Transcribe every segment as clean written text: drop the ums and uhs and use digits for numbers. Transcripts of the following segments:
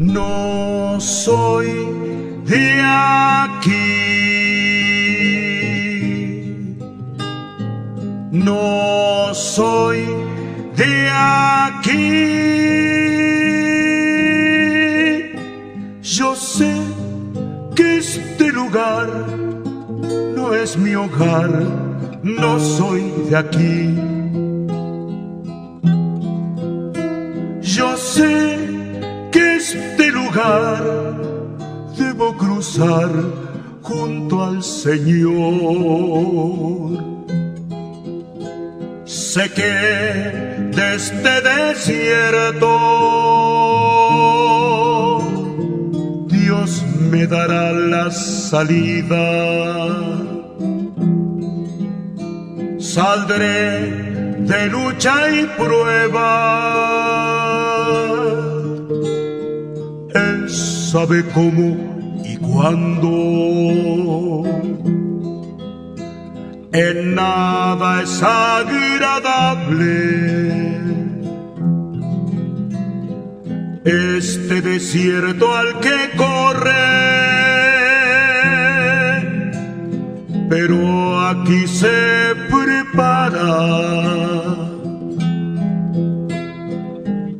No soy de aquí, no soy de aquí. Yo sé que este lugar no es mi hogar, no soy de aquí. Yo sé que este lugar debo cruzar junto al Señor. Sé que de este desierto Dios me dará la salida. Saldré de lucha y prueba. Él sabe cómo y cuándo. En nada es agradable este desierto al que corre, pero aquí se prepara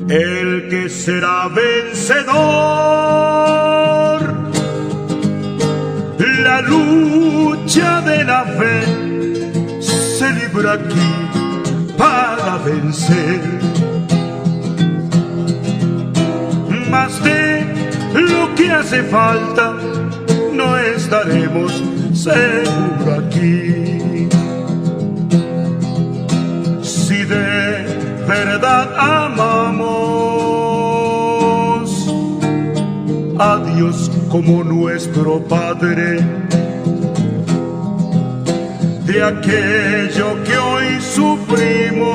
el que será vencedor. La lucha de la fe se libra aquí para vencer. Más de lo que hace falta no estaremos seguros aquí. Si de verdad amamos a Dios como nuestro Padre, de aquello que hoy sufrimos,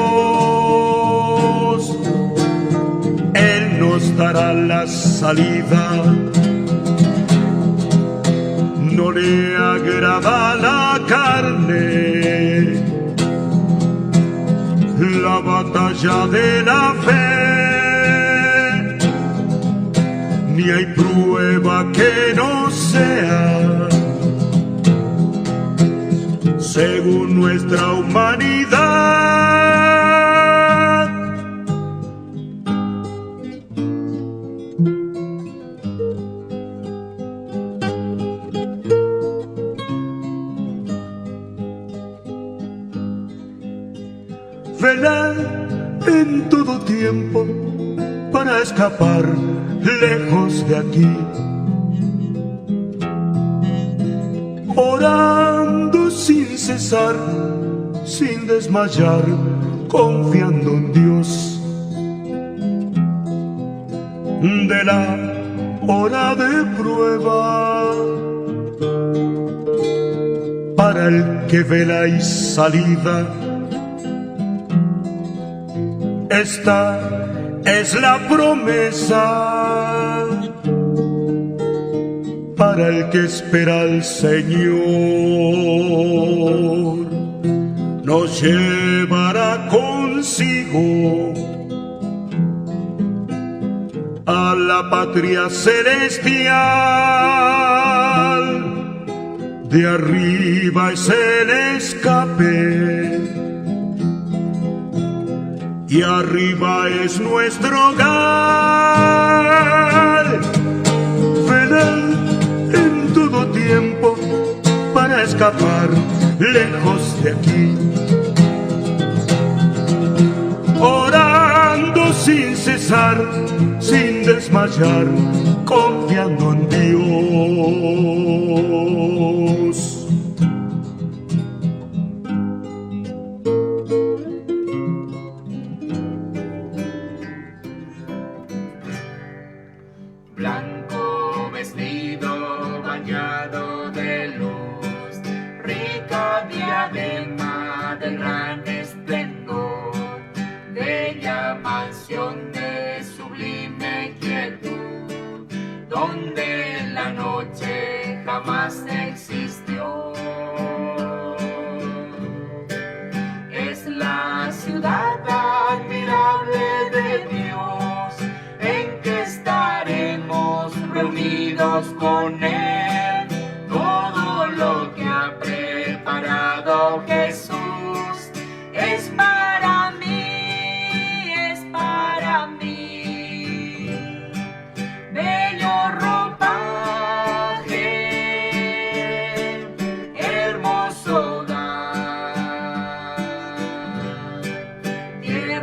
Él nos dará la salida. No le agrada la carne, la batalla de la fe, ni hay prueba que no sea según nuestra humanidad. Velar en todo tiempo para escapar lejos de aquí, orando sin cesar, sin desmayar, confiando en Dios. De la hora de prueba, para el que vela y salida, esta es la promesa para el que espera al Señor. Nos llevará consigo a la patria celestial. De arriba es el escape y arriba es nuestro hogar. Velar en todo tiempo para escapar lejos de aquí, orando sin cesar, sin desmayar, confiando en Dios. Blanco vestido bañado de luz, rica diadema de gran esplendor, bella mansión de sublime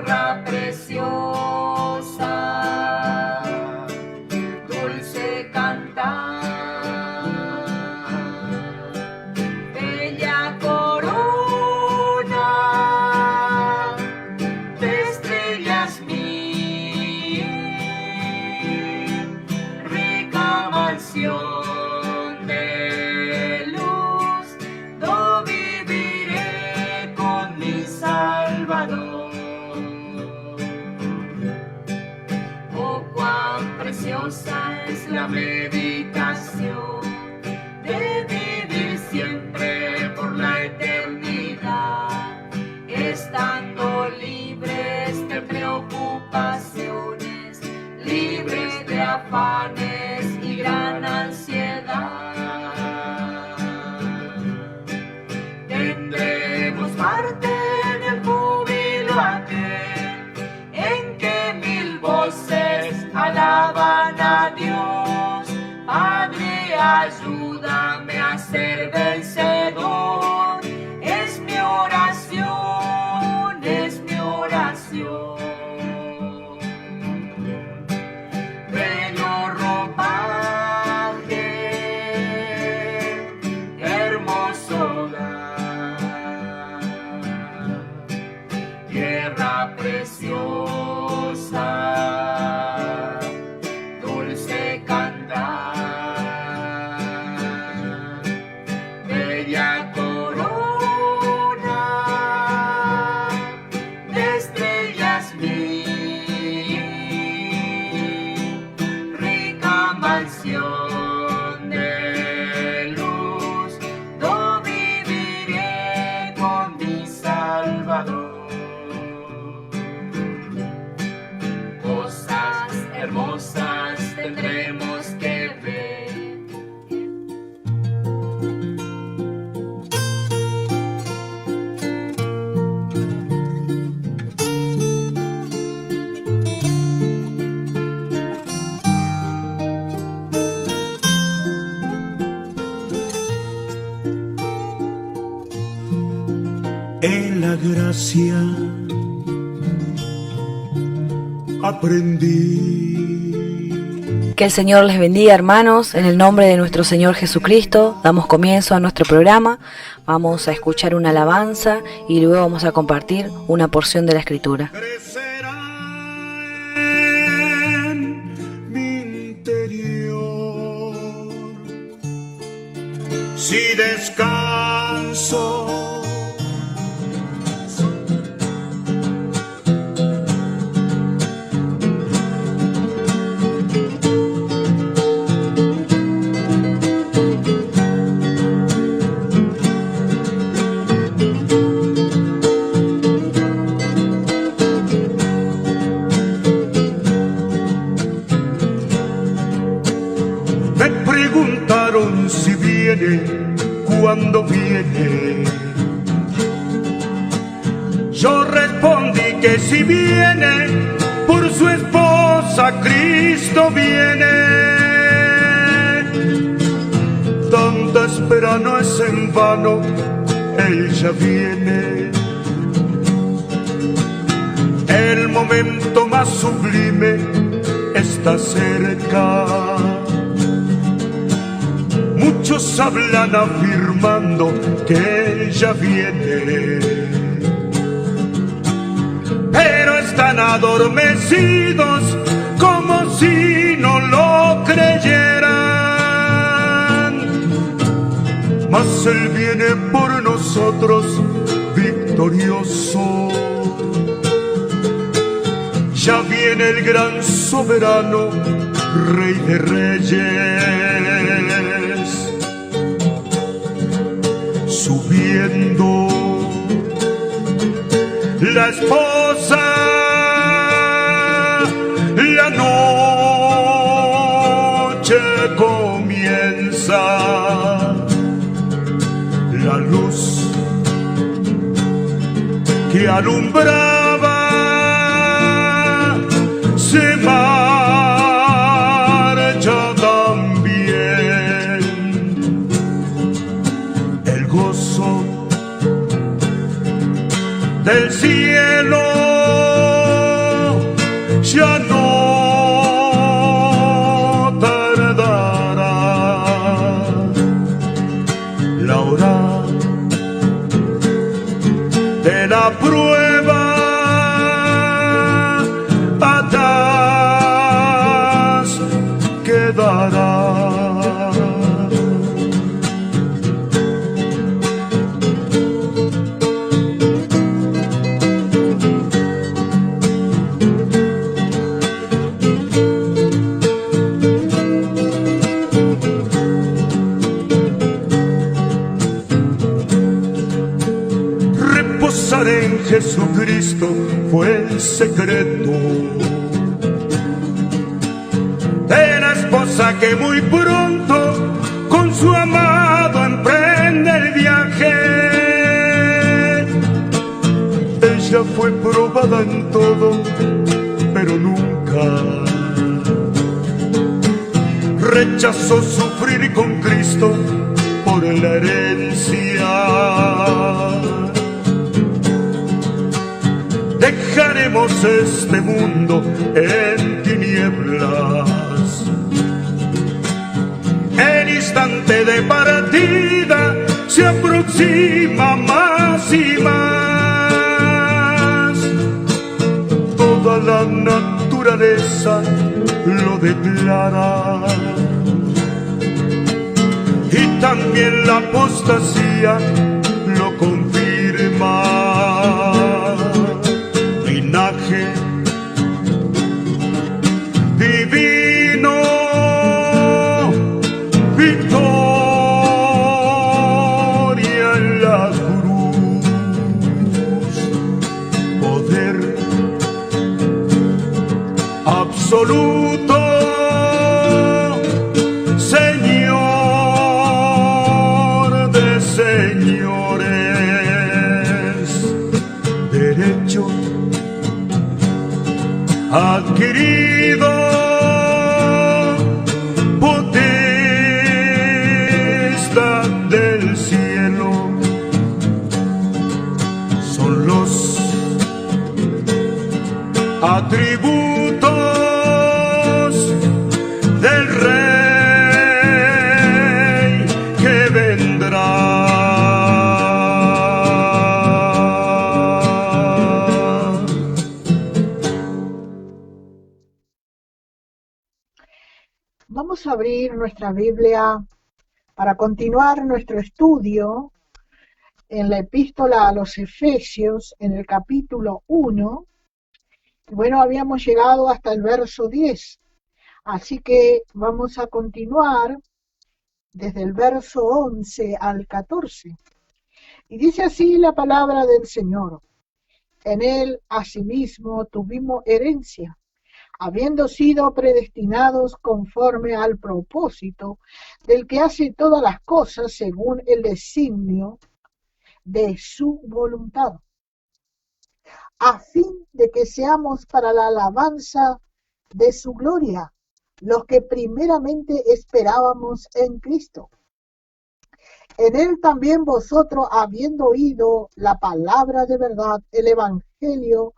tierra preciosa, dulce cantar, bella corona de estrellas mil, rica mansión de luz, do viviré con mi Salvador. Oh, cuán preciosa es la meditación de vivir siempre por la eternidad, estando libres de preocupaciones, libres de afanes y gran ansiedad. Tendremos parte en el júbilo aquel, en que mil voces alaban a Dios. Padre, ayúdame a ser vencedor. Es mi oración, es mi oración. Bello ropaje, hermoso hogar, tierra preciosa, dulce cantar, bella corona de estrellas mil, rica mansión de luz, do viviré con mi Salvador. Cosas hermosas tendremos que ver. En la gracia aprendí. Que el Señor les bendiga, hermanos. En el nombre de nuestro Señor Jesucristo damos comienzo a nuestro programa. Vamos a escuchar una alabanza y luego vamos a compartir una porción de la Escritura. Crecerá en mi interior si descanso. Me preguntaron si viene, cuándo viene. Yo respondí que si viene, por su esposa Cristo viene. Tanta espera no es en vano, Él ya viene. El momento más sublime está cerca. Muchos hablan afirmando que Él ya viene, pero están adormecidos como si no lo creyeran. Mas Él viene por nosotros victorioso. Ya viene el gran soberano, Rey de Reyes, subiendo. La esposa, la noche comienza, la luz que alumbraba se marcha también. El gozo del cielo ya no tardará. La hora de la prueba atrás quedará. Reposar en Jesucristo fue el secreto de la esposa que muy pronto con su amado emprende el viaje. Ella fue probada en todo, pero nunca rechazó sufrir con Cristo por la herencia. Dejaremos este mundo en tinieblas. El instante de partida se aproxima más y más. Toda la naturaleza lo declara. Y también la apostasía lo confirma. Linaje divino, victoria en la cruz, poder absoluto, Señor de señores, derecho adquirido, potestad del cielo, son los atributos del Rey que vendrá. Vamos a abrir nuestra Biblia para continuar nuestro estudio en la epístola a los Efesios, en el capítulo 1. Bueno, habíamos llegado hasta el verso 10, así que vamos a continuar desde el verso 11 al 14. Y dice así la palabra del Señor: en él asimismo tuvimos herencia, habiendo sido predestinados conforme al propósito del que hace todas las cosas según el designio de su voluntad, a fin de que seamos para la alabanza de su gloria, los que primeramente esperábamos en Cristo. En él también vosotros, habiendo oído la palabra de verdad, el evangelio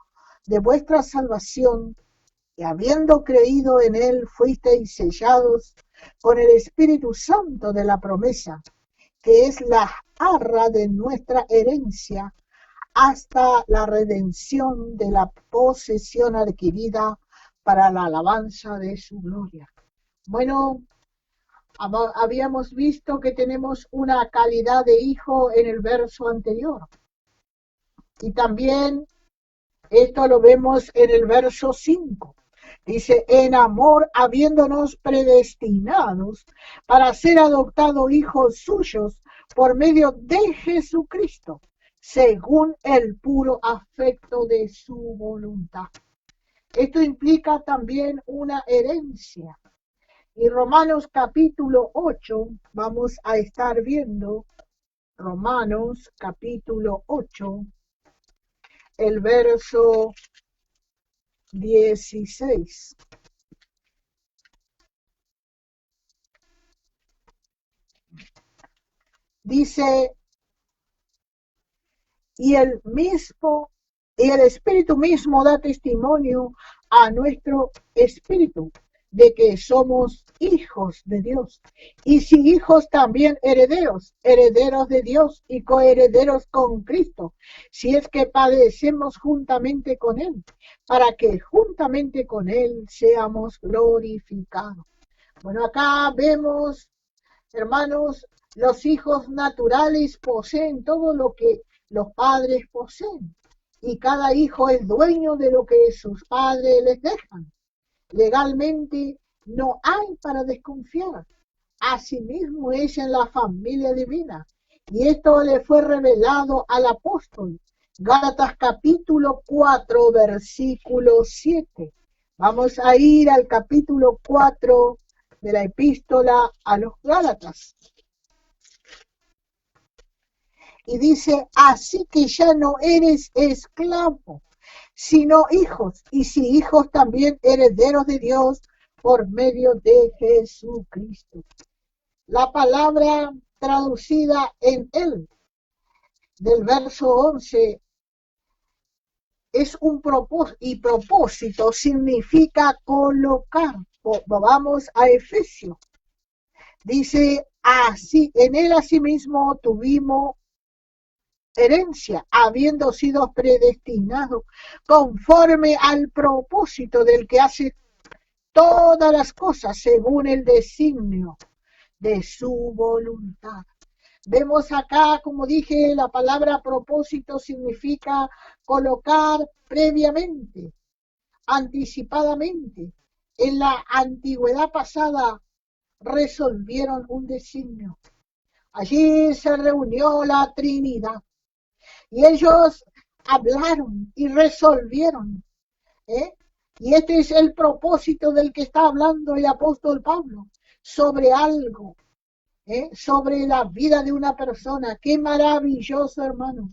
de vuestra salvación, y habiendo creído en él, fuisteis sellados con el Espíritu Santo de la promesa, que es la arra de nuestra herencia, hasta la redención de la posesión adquirida para la alabanza de su gloria. Bueno, habíamos visto que tenemos una calidad de hijo en el verso anterior. Y también esto lo vemos en el verso 5. Dice, en amor, habiéndonos predestinados para ser adoptados hijos suyos por medio de Jesucristo, según el puro afecto de su voluntad. Esto implica también una herencia. Y Romanos capítulo 8, vamos a estar viendo Romanos capítulo 8, el verso 16. Dice, y el Espíritu mismo da testimonio a nuestro espíritu de que somos hijos de Dios. Y si hijos, también herederos, herederos de Dios y coherederos con Cristo, si es que padecemos juntamente con Él, para que juntamente con Él seamos glorificados. Bueno, acá vemos, hermanos, los hijos naturales poseen todo lo que los padres poseen, y cada hijo es dueño de lo que sus padres les dejan. Legalmente no hay para desconfiar. Asimismo es en la familia divina. Y esto le fue revelado al apóstol. Gálatas capítulo 4, versículo 7. Vamos a ir al capítulo 4 de la epístola a los Gálatas. Y dice, así que ya no eres esclavo, sino hijos, y si hijos, también herederos de Dios por medio de Jesucristo. La palabra traducida en él, del verso 11, es un propósito, y propósito significa colocar. Vamos a Efesios. Dice, así, en él asimismo tuvimos herencia, habiendo sido predestinados conforme al propósito del que hace todas las cosas según el designio de su voluntad. Vemos acá, como dije, la palabra propósito significa colocar previamente, anticipadamente. En la antigüedad pasada resolvieron un designio. Allí se reunió la Trinidad. Y ellos hablaron y resolvieron. Y este es el propósito del que está hablando el apóstol Pablo, sobre algo, sobre la vida de una persona. Qué maravilloso, hermano.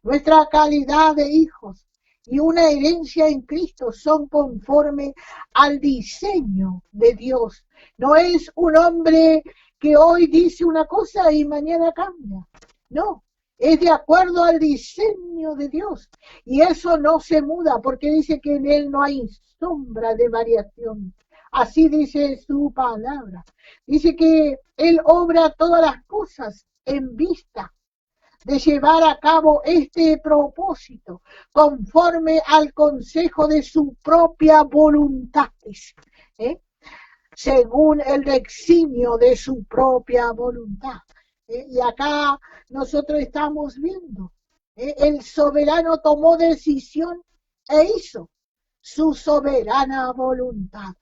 Nuestra calidad de hijos y una herencia en Cristo son conforme al diseño de Dios. No es un hombre que hoy dice una cosa y mañana cambia. No. Es de acuerdo al diseño de Dios. Y eso no se muda porque dice que en él no hay sombra de variación. Así dice su palabra. Dice que él obra todas las cosas en vista de llevar a cabo este propósito conforme al consejo de su propia voluntad. Según el designio de su propia voluntad. Y acá nosotros estamos viendo, el soberano tomó decisión e hizo su soberana voluntad.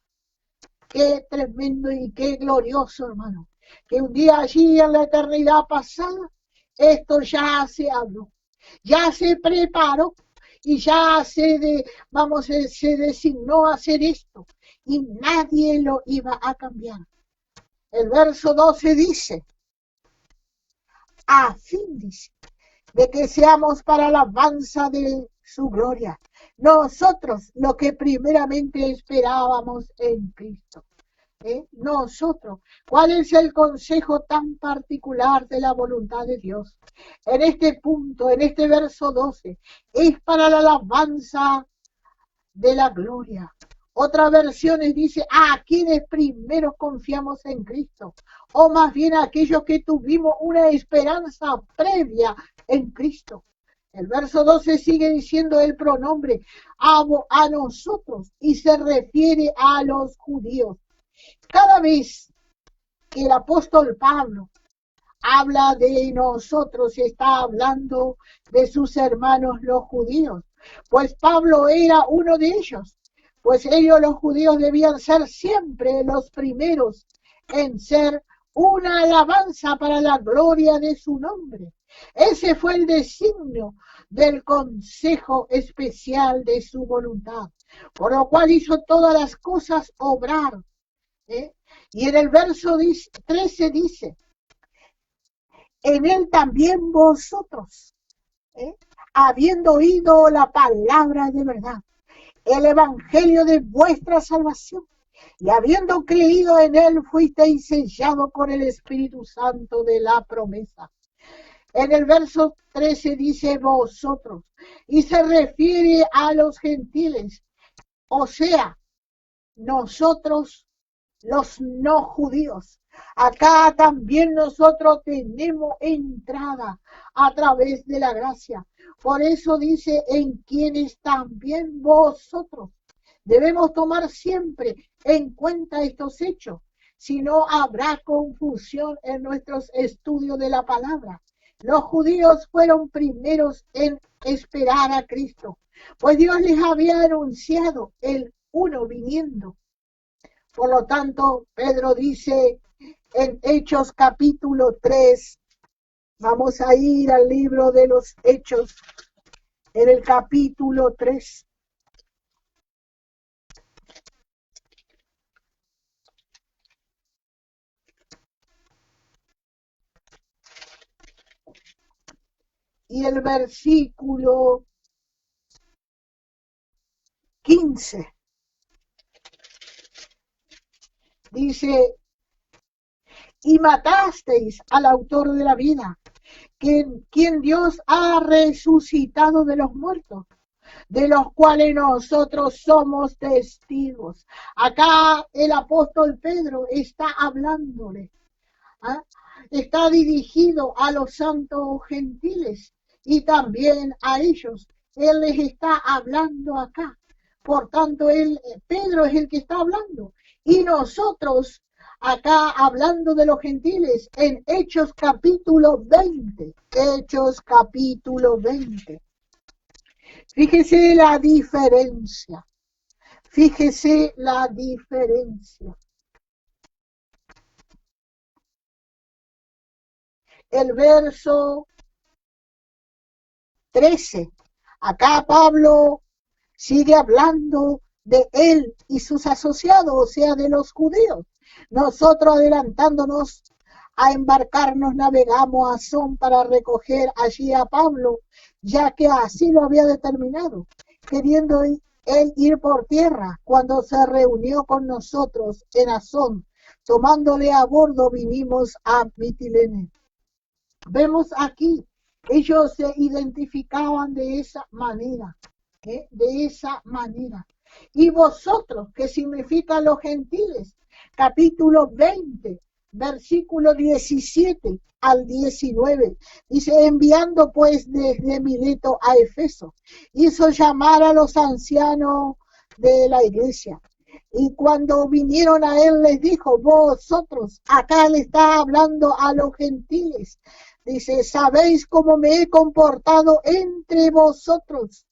Qué tremendo y qué glorioso, hermano, que un día allí en la eternidad pasada, esto ya se habló, ya se preparó y ya se designó a hacer esto y nadie lo iba a cambiar. El verso 12 dice, a fin, dice, de que seamos para la alabanza de su gloria. Nosotros, lo que primeramente esperábamos en Cristo. Nosotros, ¿cuál es el consejo tan particular de la voluntad de Dios? En este punto, en este verso 12, es para la alabanza de la gloria. Otras versiones dice, a quienes primero confiamos en Cristo, o más bien a aquellos que tuvimos una esperanza previa en Cristo. El verso 12 sigue diciendo el pronombre a nosotros y se refiere a los judíos. Cada vez que el apóstol Pablo habla de nosotros, está hablando de sus hermanos los judíos, pues Pablo era uno de ellos. Pues ellos, los judíos, debían ser siempre los primeros en ser una alabanza para la gloria de su nombre. Ese fue el designio del consejo especial de su voluntad, por lo cual hizo todas las cosas obrar. Y en el verso 13 dice, en él también vosotros, habiendo oído la palabra de verdad, el evangelio de vuestra salvación, y habiendo creído en él, fuisteis sellados con el Espíritu Santo de la promesa. En el verso 13 dice vosotros, y se refiere a los gentiles o sea, nosotros los no judíos. Acá también nosotros tenemos entrada a través de la gracia. Por eso dice, en quienes también vosotros. Debemos tomar siempre en cuenta estos hechos, si no habrá confusión en nuestros estudios de la palabra. Los judíos fueron primeros en esperar a Cristo, pues Dios les había anunciado el uno viniendo. Por lo tanto, Pedro dice en Hechos capítulo 3, vamos a ir al libro de los Hechos, en el capítulo 3. Y el versículo 15 dice, y matasteis al autor de la vida, quien Dios ha resucitado de los muertos, de los cuales nosotros somos testigos. Acá el apóstol Pedro está hablándole, ¿ah? Está dirigido a los santos gentiles y también a ellos. Él les está hablando acá. Por tanto, Pedro es el que está hablando. Y nosotros acá hablando de los gentiles en Hechos capítulo 20. Hechos capítulo 20. Fíjese la diferencia. Fíjese la diferencia. El verso 13. Acá Pablo sigue hablando de él y sus asociados, o sea, de los judíos. Nosotros adelantándonos a embarcarnos, navegamos a Asón para recoger allí a Pablo, ya que así lo había determinado, queriendo él ir por tierra. Cuando se reunió con nosotros en Asón, tomándole a bordo, vinimos a Mitilene. Vemos aquí, ellos se identificaban de esa manera, de esa manera. Y vosotros, que significa los gentiles, capítulo 20, versículo 17 al 19, dice, enviando pues desde Mileto a Efeso, hizo llamar a los ancianos de la iglesia. Y cuando vinieron a él les dijo, vosotros, acá le está hablando a los gentiles, dice, ¿sabéis cómo me he comportado entre vosotros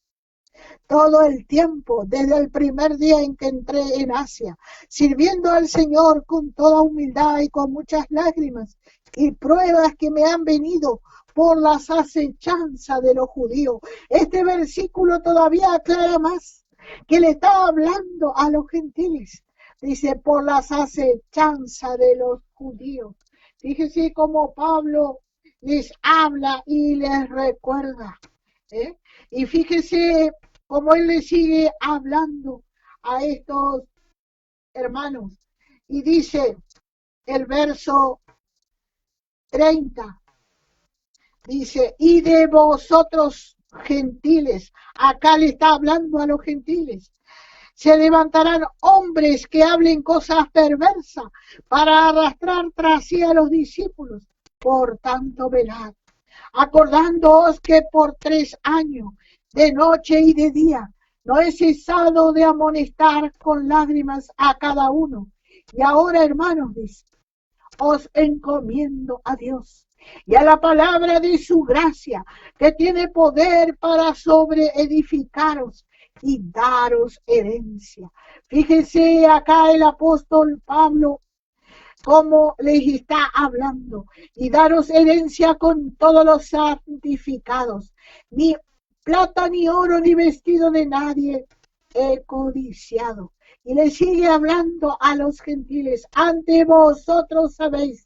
todo el tiempo, desde el primer día en que entré en Asia, sirviendo al Señor con toda humildad y con muchas lágrimas y pruebas que me han venido por las acechanzas de los judíos? Este versículo todavía aclara más, que le está hablando a los gentiles. Dice, por las acechanzas de los judíos. Fíjese cómo Pablo les habla y les recuerda. Y fíjese cómo él le sigue hablando a estos hermanos. Y dice el verso 30, dice, y de vosotros gentiles, acá le está hablando a los gentiles, se levantarán hombres que hablen cosas perversas para arrastrar tras sí a los discípulos. Por tanto, velad, acordándoos que por 3 años, de noche y de día, no he cesado de amonestar con lágrimas a cada uno. Y ahora, hermanos, dice, os encomiendo a Dios y a la palabra de su gracia, que tiene poder para sobreedificaros y daros herencia. Fíjense acá el apóstol Pablo, cómo les está hablando, y daros herencia con todos los santificados. Ni plata, ni oro, ni vestido de nadie he codiciado. Y le sigue hablando a los gentiles, ante vosotros sabéis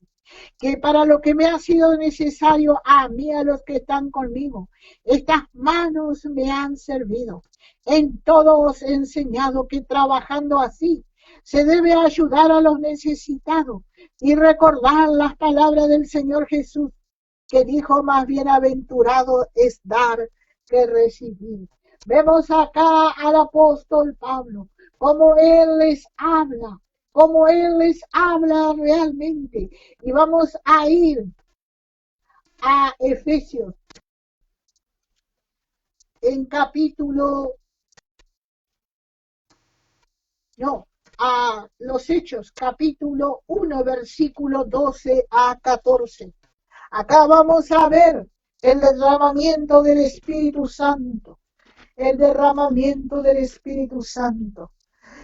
que para lo que me ha sido necesario a mí, a los que están conmigo, estas manos me han servido. En todo os he enseñado que trabajando así se debe ayudar a los necesitados y recordar las palabras del Señor Jesús, que dijo, más bienaventurado es dar que recibir. Vemos acá al apóstol Pablo, cómo Él les habla, cómo Él les habla realmente. Y vamos a ir a Efesios, en a los Hechos, capítulo 1, versículo 12 a 14. Acá vamos a ver el derramamiento del Espíritu Santo, el derramamiento del Espíritu Santo.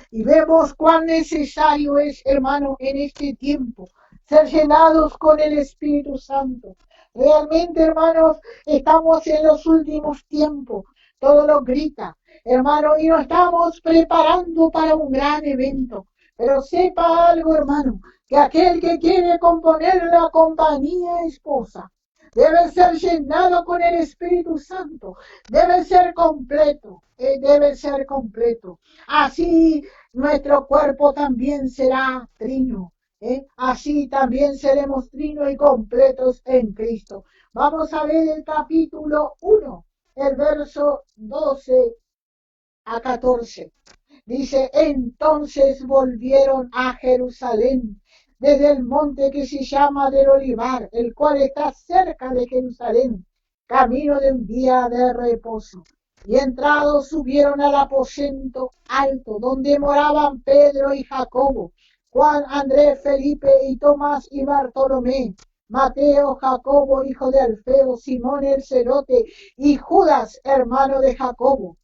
Y vemos cuán necesario es, hermano, en este tiempo, ser llenados con el Espíritu Santo. Realmente, hermanos, estamos en los últimos tiempos. Todo nos grita, hermano, y nos estamos preparando para un gran evento. Pero sepa algo, hermano, que aquel que quiere componer la compañía esposa debe ser llenado con el Espíritu Santo, debe ser completo, debe ser completo. Así nuestro cuerpo también será trino, así también seremos trino y completos en Cristo. Vamos a ver el capítulo 1, el verso 12 a 14. Dice, entonces volvieron a Jerusalén desde el monte que se llama del Olivar, el cual está cerca de Jerusalén, camino de un día de reposo. Y entrados subieron al aposento alto, donde moraban Pedro y Jacobo, Juan, Andrés, Felipe y Tomás y Bartolomé, Mateo, Jacobo, hijo de Alfeo, Simón el celote y Judas, hermano de Jacobo.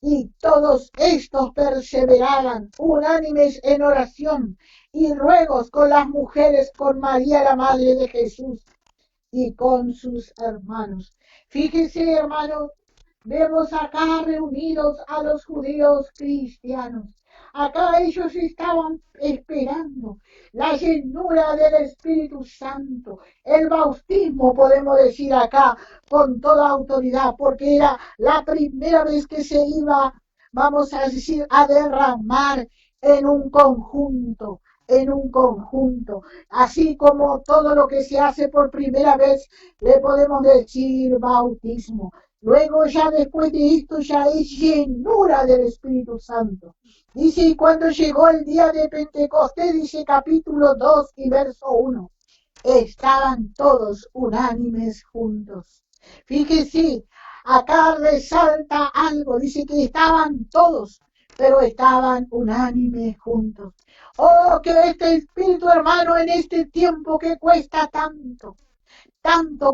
Y todos estos perseveraban unánimes en oración y ruegos con las mujeres, con María la madre de Jesús y con sus hermanos. Fíjese, hermanos, vemos acá reunidos a los judíos cristianos. Acá ellos estaban esperando la llenura del Espíritu Santo, el bautismo, podemos decir acá, con toda autoridad, porque era la primera vez que se iba, vamos a decir, a derramar en un conjunto, así como todo lo que se hace por primera vez, le podemos decir bautismo. Luego ya después de esto ya es llenura del Espíritu Santo. Dice, y cuando llegó el día de Pentecostés, dice capítulo 2 y verso 1, estaban todos unánimes juntos. Fíjese, acá resalta algo, dice que estaban todos, pero estaban unánimes juntos. Oh, que este Espíritu, hermano, en este tiempo que cuesta tanto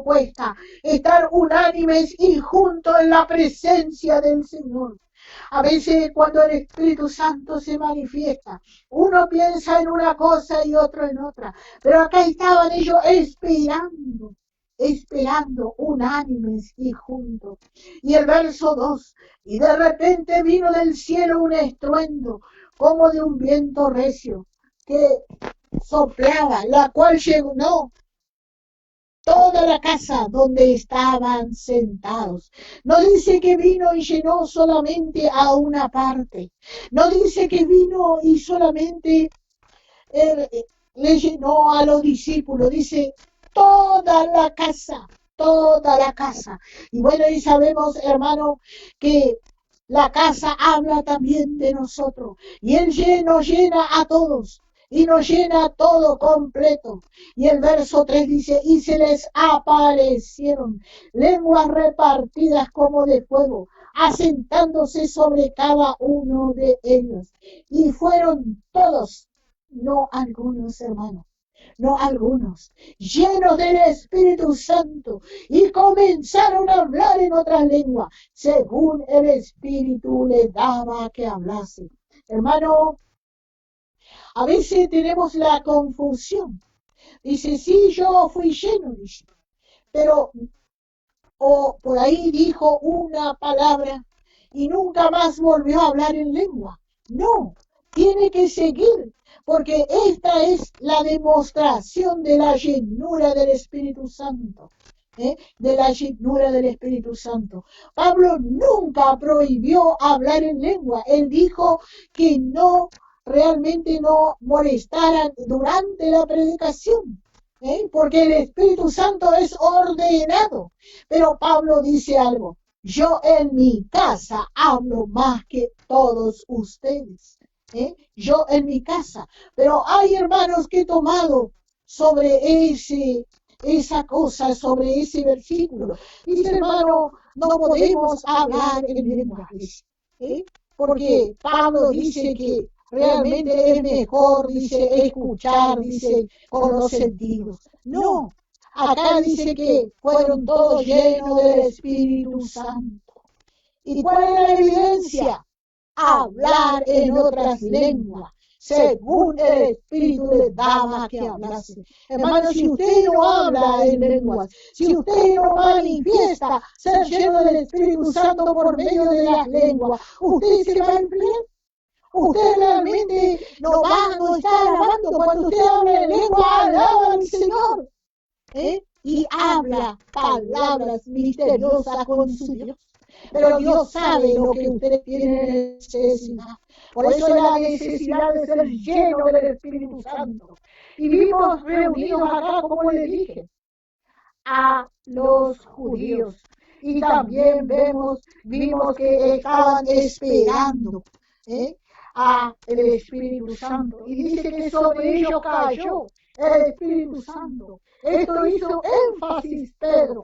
cuesta estar unánimes y juntos en la presencia del Señor. A veces cuando el Espíritu Santo se manifiesta, uno piensa en una cosa y otro en otra, pero acá estaban ellos esperando unánimes y juntos. Y el verso 2, y de repente vino del cielo un estruendo como de un viento recio que soplaba, la cual llenó toda la casa donde estaban sentados. No dice que vino y llenó solamente a una parte. No dice que vino y solamente le llenó a los discípulos. Dice toda la casa, toda la casa. Y bueno, y sabemos, hermano, que la casa habla también de nosotros. Y Él nos llena a todos. Y nos llena todo completo. Y el verso 3 dice, y se les aparecieron lenguas repartidas como de fuego, asentándose sobre cada uno de ellos. Y fueron todos, no algunos, hermanos, no algunos, llenos del Espíritu Santo, y comenzaron a hablar en otras lenguas, según el Espíritu les daba que hablase. Hermano, a veces tenemos la confusión. Dice, sí, yo fui lleno, dice, pero o por ahí dijo una palabra y nunca más volvió a hablar en lengua. No, tiene que seguir, porque esta es la demostración de la llenura del Espíritu Santo. De la llenura del Espíritu Santo. Pablo nunca prohibió hablar en lengua. Él dijo que realmente no molestaran durante la predicación, porque el Espíritu Santo es ordenado. Pero Pablo dice algo, yo en mi casa hablo más que todos ustedes. Yo en mi casa. Pero hay hermanos que he tomado sobre esa cosa, sobre ese versículo. Dice, hermano, no podemos hablar en lenguajes, porque Pablo dice que realmente es mejor, dice, escuchar, dice, con los sentidos. No, acá dice que fueron todos llenos del Espíritu Santo. ¿Y cuál es la evidencia? Hablar en otras lenguas, según el Espíritu les daba que hablase. Hermano, si usted no habla en lenguas, si usted no manifiesta ser lleno del Espíritu Santo por medio de las lenguas, usted se va a emplear. Usted realmente no está alabando. Cuando usted habla en lengua, alaba al Señor. Y habla palabras misteriosas con su Dios. Pero Dios sabe lo que usted tiene necesidad. Por eso es la necesidad de ser lleno del Espíritu Santo. Y vimos reunidos acá, como le dije, a los judíos. Y también vimos que estaban esperando a el Espíritu Santo. Y dice que sobre ellos cayó el Espíritu Santo. Esto hizo énfasis Pedro.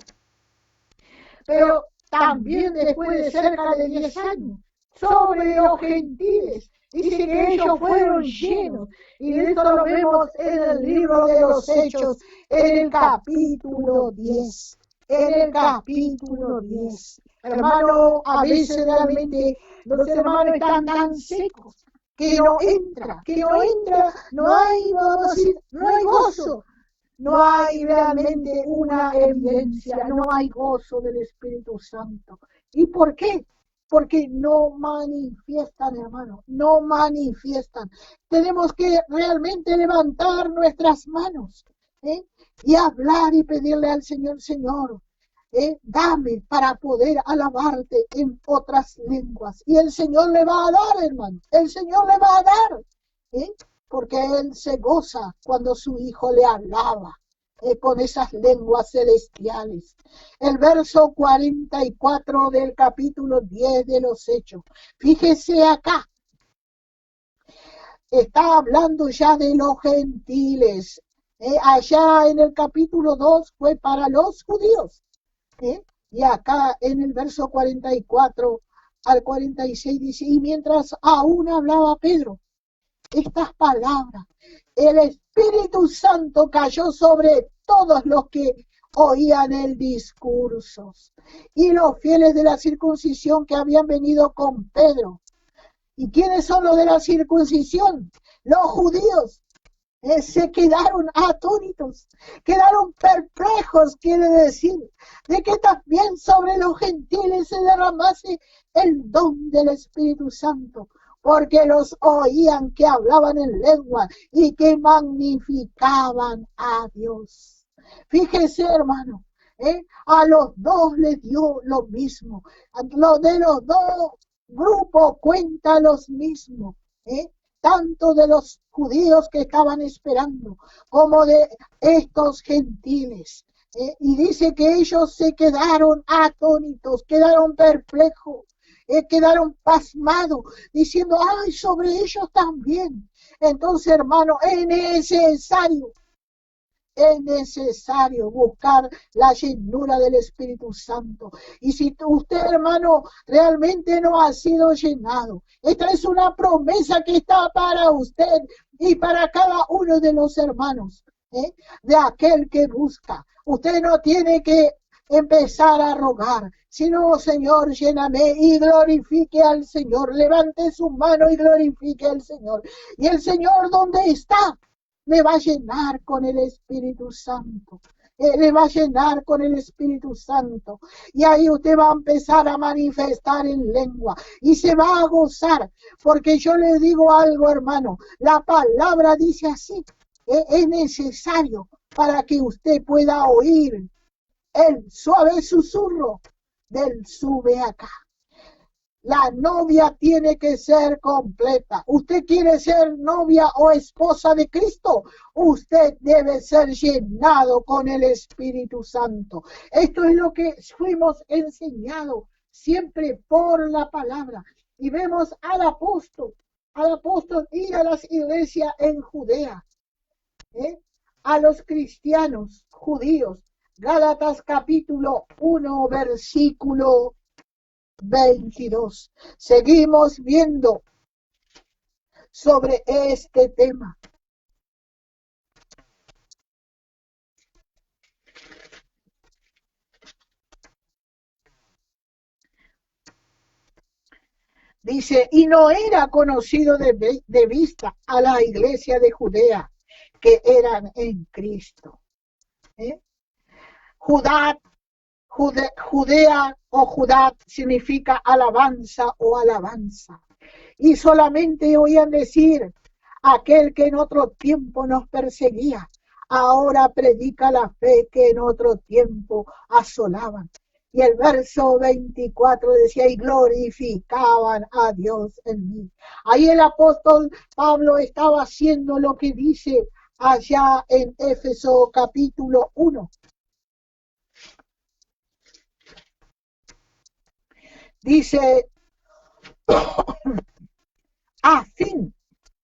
Pero también después de cerca de 10 años, sobre los gentiles. Dice que ellos fueron llenos. Y esto lo vemos en el libro de los Hechos, en el capítulo 10. En el capítulo 10. Hermano, a veces realmente los hermanos están tan secos que no entra, no hay, vamos a decir, no hay gozo. No hay realmente una evidencia, no hay gozo del Espíritu Santo. ¿Y por qué? Porque no manifiestan, hermano, no manifiestan. Tenemos que realmente levantar nuestras manos y hablar y pedirle al Señor, Señor, dame para poder alabarte en otras lenguas. Y el Señor le va a dar, hermano, el Señor le va a dar. Porque Él se goza cuando su Hijo le alaba con esas lenguas celestiales. El verso 44 del capítulo 10 de los Hechos. Fíjese acá. Está hablando ya de los gentiles. Allá en el capítulo 2 fue para los judíos. Y acá en el verso 44 al 46 dice, y mientras aún hablaba Pedro estas palabras, el Espíritu Santo cayó sobre todos los que oían el discurso. Y los fieles de la circuncisión que habían venido con Pedro. ¿Y quiénes son los de la circuncisión? Los judíos. Se quedaron atónitos, quedaron perplejos, quiere decir, de que también sobre los gentiles se derramase el don del Espíritu Santo, porque los oían que hablaban en lengua y que magnificaban a Dios. Fíjese, hermano, a los dos les dio lo mismo, de los dos grupos cuenta los mismos, tanto de los judíos que estaban esperando como de estos gentiles. Y dice que ellos se quedaron atónitos, quedaron perplejos, quedaron pasmados, diciendo, ay, sobre ellos también. Entonces, hermano, es necesario buscar la llenura del Espíritu Santo. Y si usted, hermano, realmente no ha sido llenado, esta es una promesa que está para usted y para cada uno de los hermanos, de aquel que busca. Usted no tiene que empezar a rogar, sino, Señor, lléname, y glorifique al Señor. Levante su mano y glorifique al Señor. Y el Señor, ¿dónde está? Le va a llenar con el Espíritu Santo. Le va a llenar con el Espíritu Santo. Y ahí usted va a empezar a manifestar en lengua. Y se va a gozar. Porque yo le digo algo, hermano. La palabra dice así. Es necesario para que usted pueda oír el suave susurro del sube acá. La novia tiene que ser completa. ¿Usted quiere ser novia o esposa de Cristo? Usted debe ser llenado con el Espíritu Santo. Esto es lo que fuimos enseñados siempre por la palabra. Y vemos al apóstol al apóstol ir a las iglesias en Judea, a los cristianos judíos. Gálatas capítulo 1, versículo 22. Seguimos viendo sobre este tema. Dice, y no era conocido de vista a la iglesia de Judea que eran en Cristo. Judea o Judá significa alabanza o alabanza. Y solamente oían decir, aquel que en otro tiempo nos perseguía, ahora predica la fe que en otro tiempo asolaban. Y el verso 24 decía, y glorificaban a Dios en mí. Ahí el apóstol Pablo estaba haciendo lo que dice allá en Éfeso capítulo 1. Dice, a fin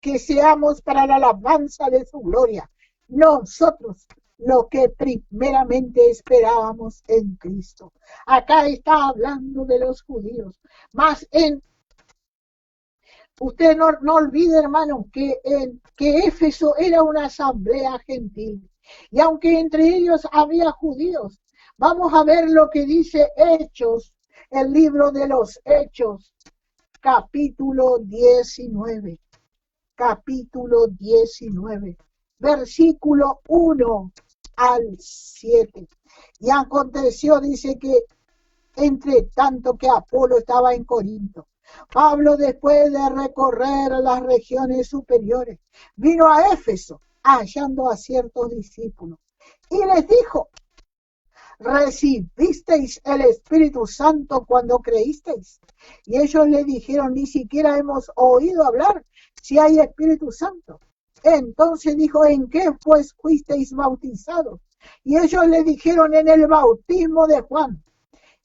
que seamos para la alabanza de su gloria, nosotros lo que primeramente esperábamos en Cristo. Acá está hablando de los judíos, más usted no olvide, hermano, que Éfeso era una asamblea gentil, y aunque entre ellos había judíos, vamos a ver lo que dice Hechos, el libro de los Hechos, capítulo 19, versículo 1 al 7. Y aconteció, dice, que entre tanto que Apolo estaba en Corinto, Pablo, después de recorrer las regiones superiores, vino a Éfeso, hallando a ciertos discípulos, y les dijo, ¿recibisteis el Espíritu Santo cuando creísteis? Y ellos le dijeron, ni siquiera hemos oído hablar si hay Espíritu Santo. Entonces dijo, ¿en qué pues fuisteis bautizados? Y ellos le dijeron, en el bautismo de Juan.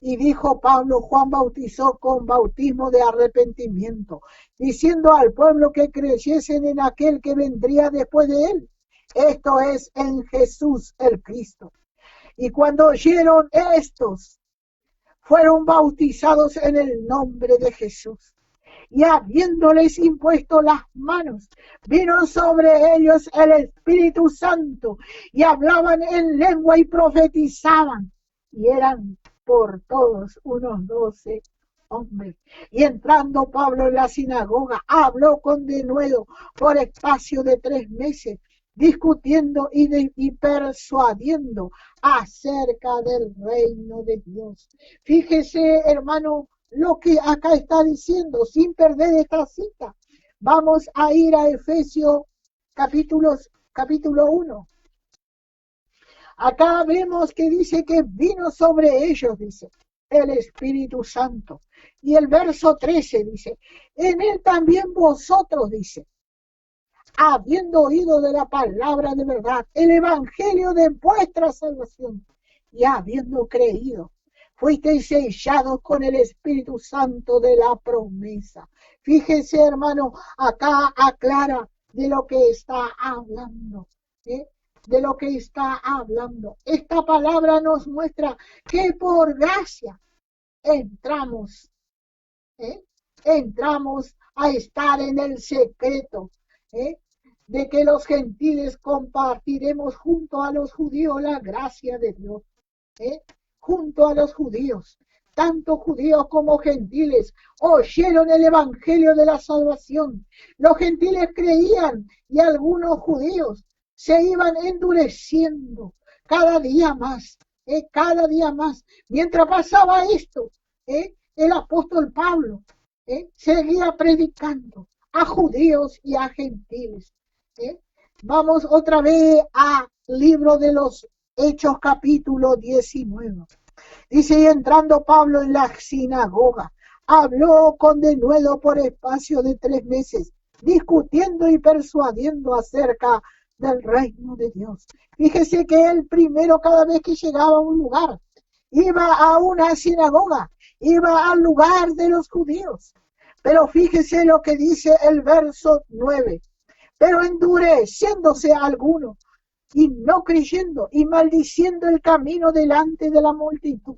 Y dijo Pablo, Juan bautizó con bautismo de arrepentimiento, diciendo al pueblo que creyesen en aquel que vendría después de él, esto es, en Jesús el Cristo. Y cuando oyeron estos, fueron bautizados en el nombre de Jesús. Y habiéndoles impuesto las manos, vino sobre ellos el Espíritu Santo, y hablaban en lengua y profetizaban, y eran por todos unos 12 hombres. Y entrando Pablo en la sinagoga, habló con denuedo por espacio de 3 meses, discutiendo y persuadiendo acerca del reino de Dios. Fíjese, hermano, lo que acá está diciendo, sin perder esta cita. Vamos a ir a Efesios capítulo 1. Acá vemos que dice que vino sobre ellos, dice, el Espíritu Santo. Y el verso 13 dice, en él también vosotros, dice, habiendo oído de la palabra de verdad, el evangelio de vuestra salvación, y habiendo creído, fuisteis sellados con el Espíritu Santo de la promesa. Fíjese, hermano, acá aclara de lo que está hablando, de lo que está hablando. Esta palabra nos muestra que por gracia entramos a estar en el secreto, de que los gentiles compartiremos junto a los judíos la gracia de Dios, junto a los judíos. Tanto judíos como gentiles oyeron el evangelio de la salvación. Los gentiles creían y algunos judíos se iban endureciendo cada día más, cada día más. Mientras pasaba esto, el apóstol Pablo seguía predicando a judíos y a gentiles. Vamos otra vez al libro de los Hechos capítulo 19. Dice, y entrando Pablo en la sinagoga, habló con denuedo por espacio de 3 meses, discutiendo y persuadiendo acerca del reino de Dios. Fíjese que él primero, cada vez que llegaba a un lugar, iba a una sinagoga, iba al lugar de los judíos, Pero fíjese lo que dice el verso 9. Pero endureciéndose alguno y no creyendo y maldiciendo el camino delante de la multitud,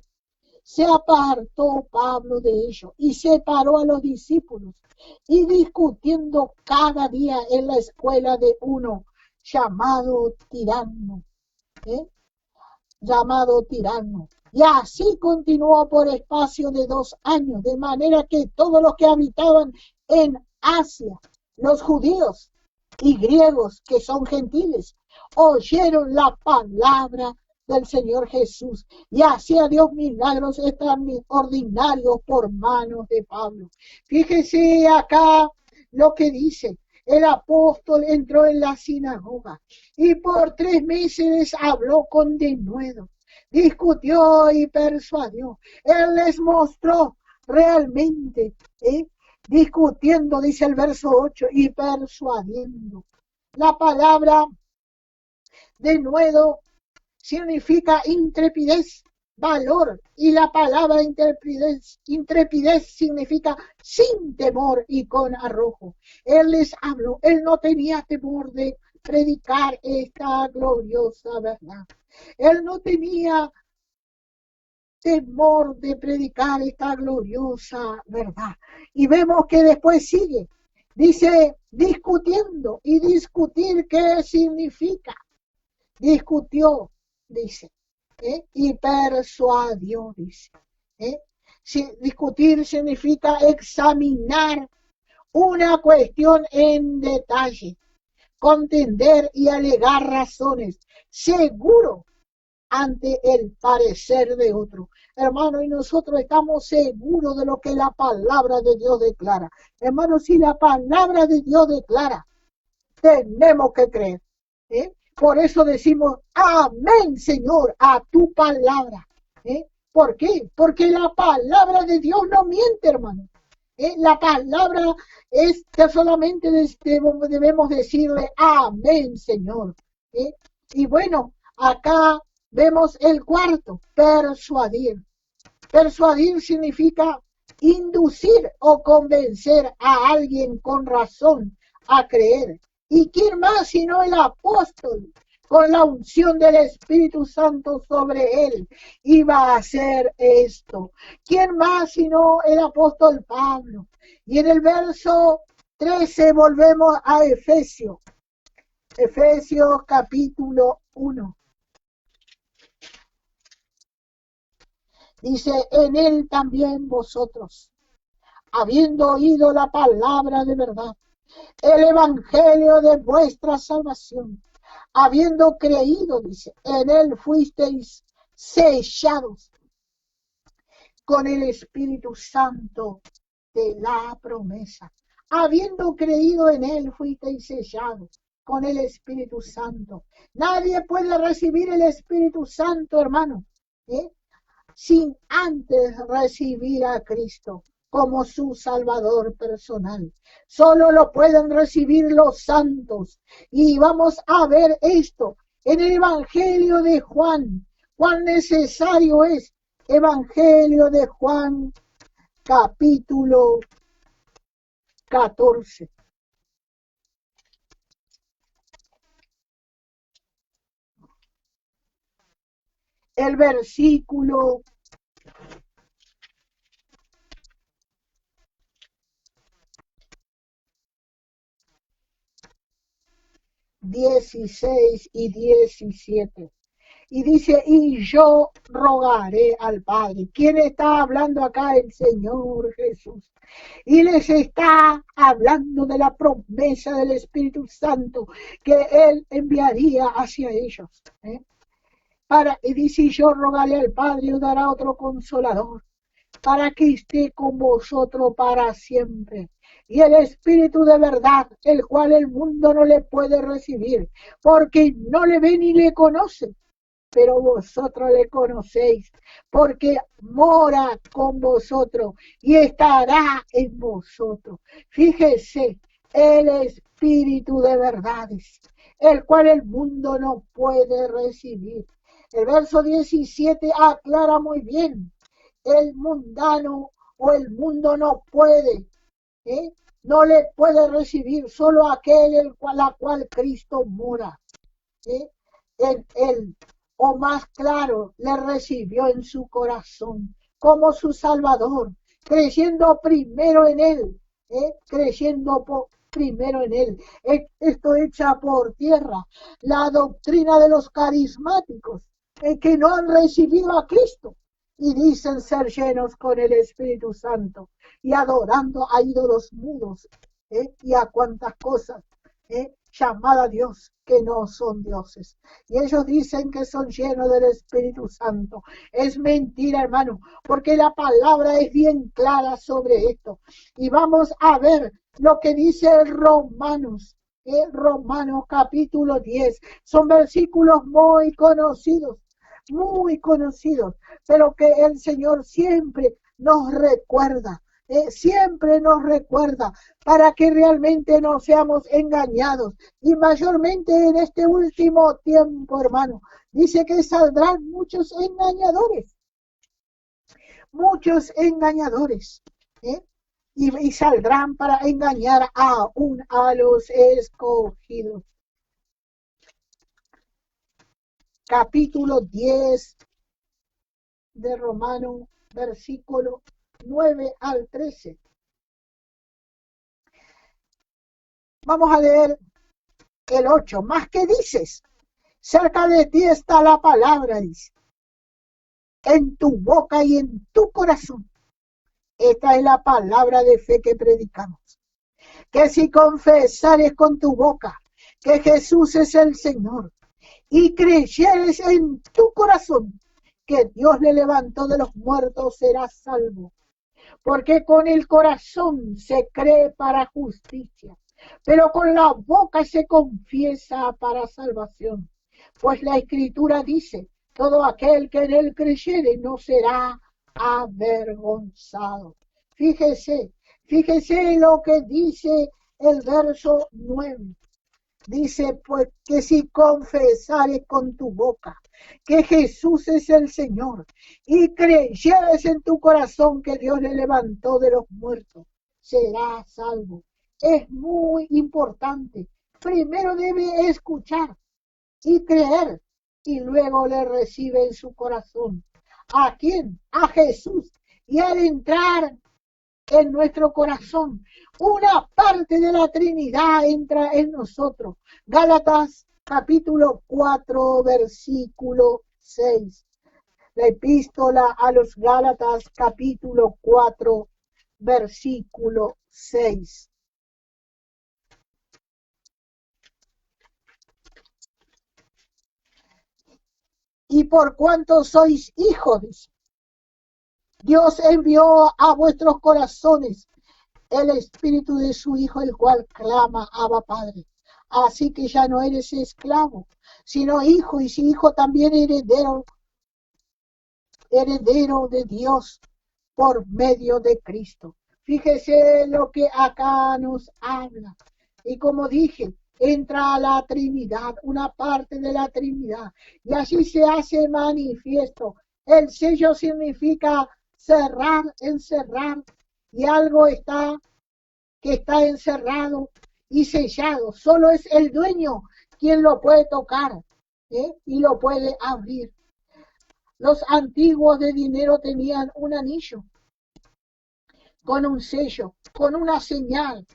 se apartó Pablo de ellos y separó a los discípulos y discutiendo cada día en la escuela de uno llamado Tirano, llamado Tirano. Y así continuó por espacio de 2 años, de manera que todos los que habitaban en Asia, los judíos y griegos que son gentiles, oyeron la palabra del Señor Jesús y hacía Dios milagros extraordinarios por manos de Pablo. Fíjese acá lo que dice. El apóstol entró en la sinagoga y por 3 meses habló con denuedo, discutió y persuadió. Él les mostró realmente, discutiendo, dice el verso 8, y persuadiendo. La palabra denuedo significa intrepidez, valor, y la palabra intrepidez significa sin temor y con arrojo. Él les habló, él no tenía temor de predicar esta gloriosa verdad. Él no tenía temor de predicar esta gloriosa verdad. Y vemos que después sigue, dice, discutiendo, y discutir, ¿qué significa? Discutió, dice, y persuadió, dice. Discutir significa examinar una cuestión en detalle, contender y alegar razones, seguro ante el parecer de otro. Hermano, y nosotros estamos seguros de lo que la palabra de Dios declara. Hermano, si la palabra de Dios declara, tenemos que creer. Por eso decimos, amén, Señor, a tu palabra. ¿Por qué? Porque la palabra de Dios no miente, hermano. La palabra es que solamente debemos decirle, amén, Señor. Y bueno, acá vemos el cuarto, persuadir. Persuadir significa inducir o convencer a alguien con razón a creer. ¿Y quién más sino el apóstol, con la unción del Espíritu Santo sobre él, iba a hacer esto? ¿Quién más sino el apóstol Pablo? Y en el verso 13 volvemos a Efesios. Efesios capítulo 1. Dice, en él también vosotros, habiendo oído la palabra de verdad, el evangelio de vuestra salvación, habiendo creído, dice, en él fuisteis sellados con el Espíritu Santo de la promesa. Habiendo creído en él fuisteis sellados con el Espíritu Santo. Nadie puede recibir el Espíritu Santo, hermano, sin antes recibir a Cristo como su Salvador personal. Solo lo pueden recibir los santos. Y vamos a ver esto en el Evangelio de Juan. Cuán necesario es. Evangelio de Juan, capítulo 14. El versículo 16 y 17. Y dice, y yo rogaré al Padre. ¿Quién está hablando acá? El Señor Jesús. Y les está hablando de la promesa del Espíritu Santo que Él enviaría hacia ellos. Y dice, yo rogaré al Padre y os dará otro consolador, para que esté con vosotros para siempre. Y el Espíritu de verdad, el cual el mundo no le puede recibir, porque no le ve ni le conoce, pero vosotros le conocéis, porque mora con vosotros y estará en vosotros. Fíjese, el Espíritu de verdades, el cual el mundo no puede recibir. El verso 17 aclara muy bien, el mundano o el mundo no puede ¿eh? No le puede recibir solo la cual Cristo mora, ¿eh? En él, o más claro, le recibió en su corazón como su Salvador, creyendo primero en él, primero en él. Esto echa por tierra la doctrina de los carismáticos, que no han recibido a Cristo y dicen ser llenos con el Espíritu Santo y adorando a ídolos mudos, y a cuantas cosas llamada a Dios que no son dioses. Y ellos dicen que son llenos del Espíritu Santo. Es mentira, hermano, porque la palabra es bien clara sobre esto. Y vamos a ver lo que dice Romanos, Romanos capítulo 10. Son versículos muy conocidos, pero que el Señor siempre nos recuerda. Siempre nos recuerda para que realmente no seamos engañados, y mayormente en este último tiempo, hermano. Dice que saldrán muchos engañadores, y saldrán para engañar aún a los escogidos. Capítulo 10 de Romanos, versículo 9 al 13. Vamos a leer el 8. Más que dices, cerca de ti está la palabra, dice, en tu boca y en tu corazón. Esta es la palabra de fe que predicamos. Que si confesares con tu boca que Jesús es el Señor y creyeres en tu corazón que Dios le levantó de los muertos, serás salvo. Porque con el corazón se cree para justicia, pero con la boca se confiesa para salvación. Pues la Escritura dice, todo aquel que en él creyere no será avergonzado. Fíjese lo que dice el verso 9. Dice, pues, que si confesares con tu boca que Jesús es el Señor y creyeres en tu corazón que Dios le levantó de los muertos, serás salvo. Es muy importante. Primero debe escuchar y creer, y luego le recibe en su corazón. ¿A quién? A Jesús. Y al entrar en nuestro corazón, una parte de la Trinidad entra en nosotros. Gálatas capítulo 4, versículo 6. La epístola a los Gálatas capítulo 4, versículo 6. Y por cuanto sois hijos, dice, Dios envió a vuestros corazones el espíritu de su Hijo, el cual clama, Abba Padre. Así que ya no eres esclavo, sino hijo, y si hijo también heredero de Dios por medio de Cristo. Fíjese lo que acá nos habla. Y como dije, entra a la Trinidad, una parte de la Trinidad, y así se hace manifiesto. El sello significa cerrar, encerrar, y algo que está encerrado y sellado. Solo es el dueño quien lo puede tocar, y lo puede abrir. Los antiguos de dinero tenían un anillo con un sello, con una señal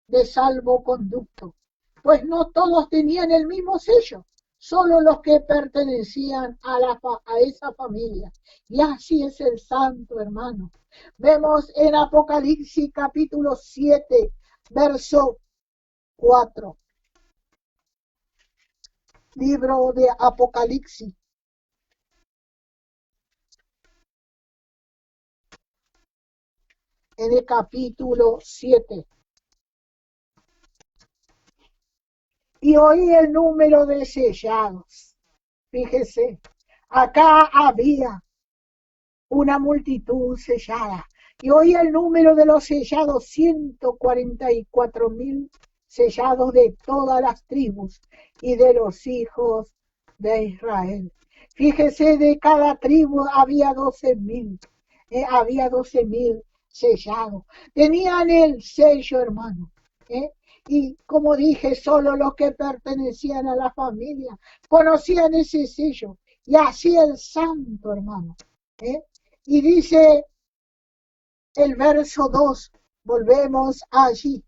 de salvoconducto. Pues no todos tenían el mismo sello, solo los que pertenecían a esa familia. Y así es el santo, hermano. Vemos en Apocalipsis capítulo 7, verso 4. Libro de Apocalipsis. En el capítulo 7. Y oí el número de sellados. Fíjese, acá había una multitud sellada. Y oí el número de los sellados, 144,000 sellados de todas las tribus y de los hijos de Israel. Fíjese, de cada tribu había 12,000. Había 12,000 sellado. Tenían el sello, hermano. Y como dije, solo los que pertenecían a la familia conocían ese sello. Y así el santo, hermano. Y dice el verso 2, volvemos allí,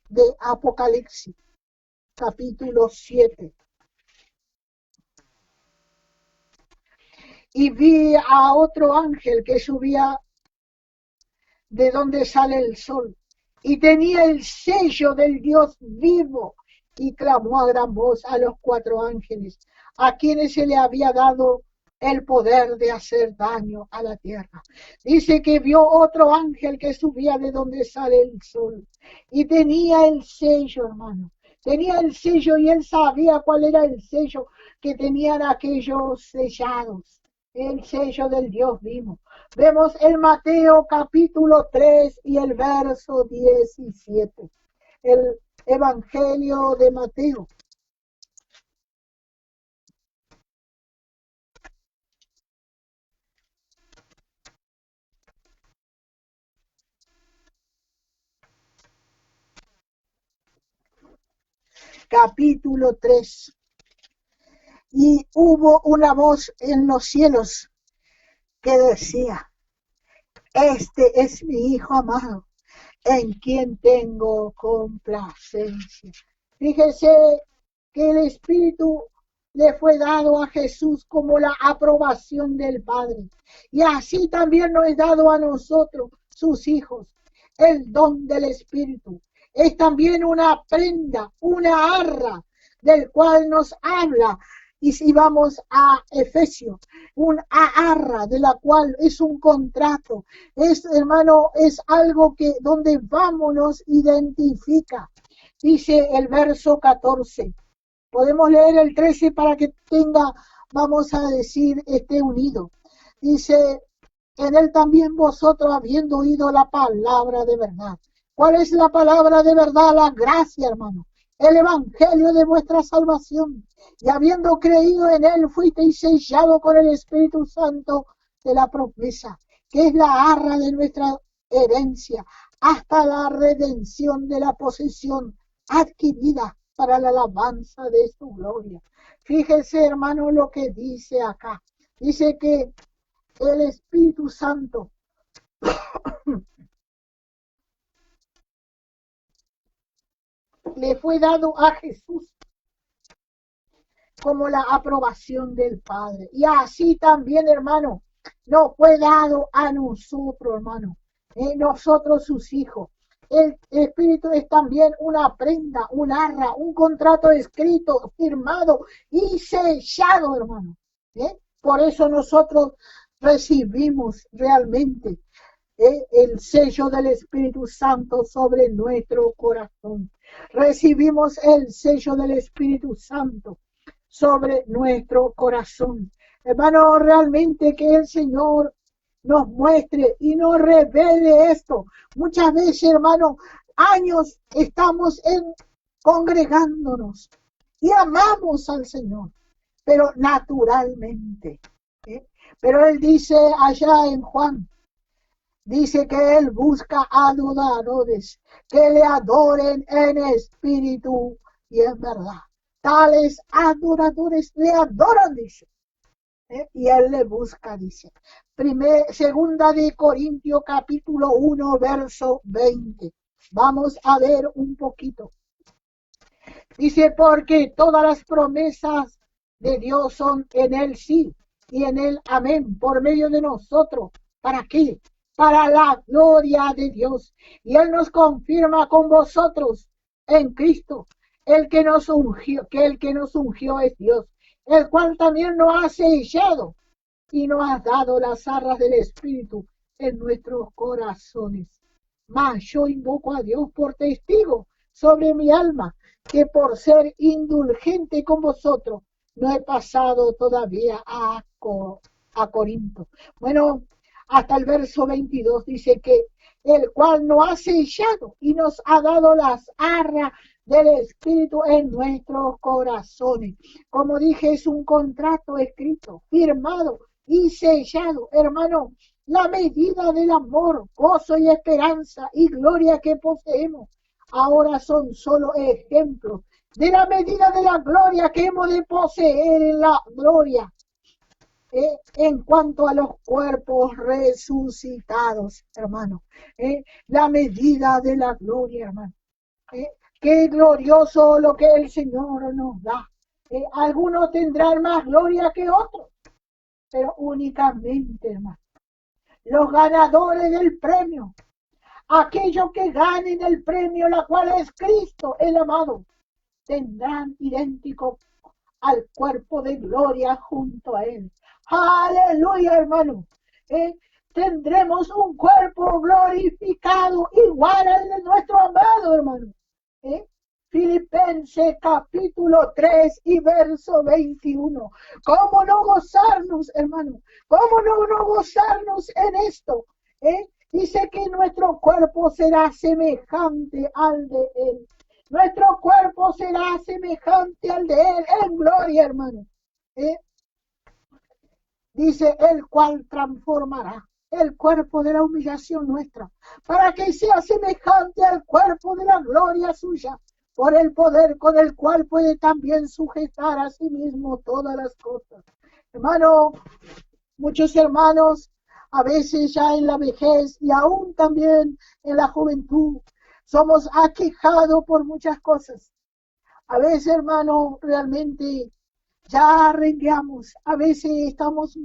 de Apocalipsis, capítulo 7. Y vi a otro ángel que subía de donde sale el sol, y tenía el sello del Dios vivo, y clamó a gran voz a los 4 ángeles, a quienes se le había dado el poder de hacer daño a la tierra. Dice que vio otro ángel que subía de donde sale el sol, y tenía el sello, hermano. Tenía el sello, y él sabía cuál era el sello que tenían aquellos sellados. El sello del Dios vivo. Vemos en Mateo capítulo 3 y el verso 17. El Evangelio de Mateo. Capítulo 3. Y hubo una voz en los cielos que decía: este es mi Hijo amado, en quien tengo complacencia. Fíjese que el Espíritu le fue dado a Jesús como la aprobación del Padre. Y así también nos es dado a nosotros, sus hijos, el don del Espíritu. Es también una prenda, una arra, del cual nos habla. Y si vamos a Efesios, un arra, de la cual es un contrato, es, hermano, es algo que donde vamos nos identifica. Dice el verso 14. Podemos leer el 13 para que tenga, vamos a decir, esté unido. Dice: en él también vosotros, habiendo oído la palabra de verdad. ¿Cuál es la palabra de verdad? La gracia, hermano. El evangelio de vuestra salvación. Y habiendo creído en él, fuisteis sellado con el Espíritu Santo de la promesa, que es la arra de nuestra herencia, hasta la redención de la posesión adquirida para la alabanza de su gloria. Fíjese, hermano, lo que dice acá. Dice que el Espíritu Santo le fue dado a Jesús como la aprobación del Padre. Y así también, hermano, nos fue dado a nosotros, hermano, nosotros sus hijos. El Espíritu es también una prenda, un arra, un contrato escrito, firmado y sellado, hermano. Por eso nosotros recibimos realmente el sello del Espíritu Santo sobre nuestro corazón. Recibimos el sello del Espíritu Santo sobre nuestro corazón. Hermano, realmente que el Señor nos muestre y nos revele esto. Muchas veces, hermano, años estamos congregándonos y amamos al Señor, pero naturalmente. Pero Él dice allá en Juan, dice que Él busca adoradores que le adoren en espíritu y en verdad. Tales adoradores le adoran, dice. Y Él le busca, dice. Segunda de Corintios capítulo 1, verso 20. Vamos a ver un poquito. Dice: porque todas las promesas de Dios son en Él sí y en Él amén, por medio de nosotros. ¿Para qué? Para la gloria de Dios. Y Él nos confirma con vosotros en Cristo, el que nos ungió es Dios, el cual también nos ha sellado y nos ha dado las arras del Espíritu en nuestros corazones. Mas yo invoco a Dios por testigo sobre mi alma, que por ser indulgente con vosotros no he pasado todavía a Corinto. Bueno, hasta el verso 22 dice que el cual nos ha sellado y nos ha dado las arras del Espíritu en nuestros corazones. Como dije, es un contrato escrito, firmado y sellado, hermano, la medida del amor, gozo y esperanza y gloria que poseemos. Ahora son solo ejemplos de la medida de la gloria que hemos de poseer en la gloria. En cuanto a los cuerpos resucitados, hermano, la medida de la gloria, hermano. Qué glorioso lo que el Señor nos da. Algunos tendrán más gloria que otros, pero únicamente, hermano, los ganadores del premio, aquellos que ganen el premio, la cual es Cristo, el amado, tendrán idéntico al cuerpo de gloria junto a Él. Aleluya, hermano. Tendremos un cuerpo glorificado igual al de nuestro amado, hermano. Filipenses capítulo 3 y verso 21. ¿Cómo no gozarnos, hermano? ¿Cómo no gozarnos en esto? Dice que nuestro cuerpo será semejante al de Él. Nuestro cuerpo será semejante al de Él en gloria, hermano. Dice, el cual transformará el cuerpo de la humillación nuestra, para que sea semejante al cuerpo de la gloria suya, por el poder con el cual puede también sujetar a sí mismo todas las cosas. Hermano, muchos hermanos, a veces ya en la vejez y aún también en la juventud, somos aquejados por muchas cosas. A veces, hermano, realmente ya rengueamos. A veces estamos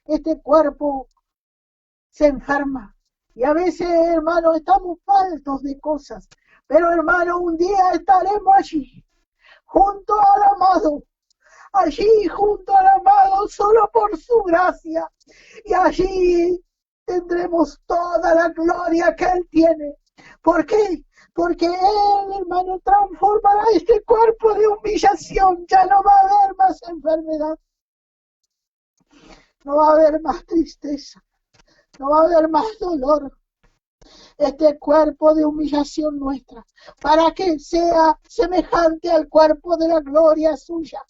este cuerpo se enferma. Y a veces, hermano, estamos faltos de cosas. Pero, hermano, un día estaremos allí, junto al amado. Allí, junto al amado, solo por su gracia. Y allí tendremos toda la gloria que Él tiene. ¿Por qué? Porque Él, hermano, transformará este cuerpo de humillación. Ya no va a haber más enfermedad. No va a haber más tristeza. No va a haber más dolor. Este cuerpo de humillación nuestra, para que sea semejante al cuerpo de la gloria suya,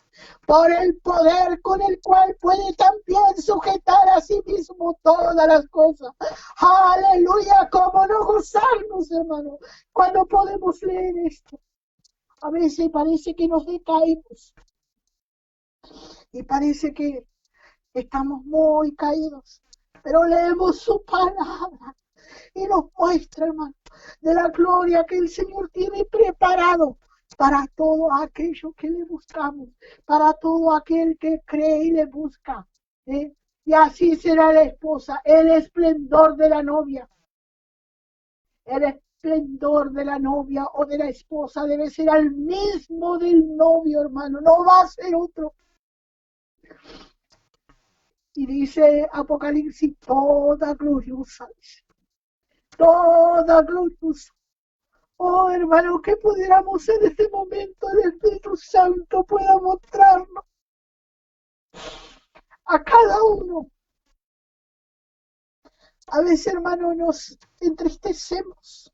por el poder con el cual puede también sujetar a sí mismo todas las cosas. Aleluya, cómo no gozarnos, hermano, cuando podemos leer esto. A veces parece que nos decaímos y parece que estamos muy caídos, pero leemos su palabra y nos muestra, hermano, de la gloria que el Señor tiene preparado para todo aquello que le buscamos, para todo aquel que cree y le busca. Y así será la esposa, el esplendor de la novia. El esplendor de la novia o de la esposa debe ser el mismo del novio, hermano, no va a ser otro. Y dice Apocalipsis, toda gloriosa, toda gloriosa. Oh, hermano, que pudiéramos en este momento el Espíritu Santo pueda mostrarnos a cada uno. A veces, hermano, nos entristecemos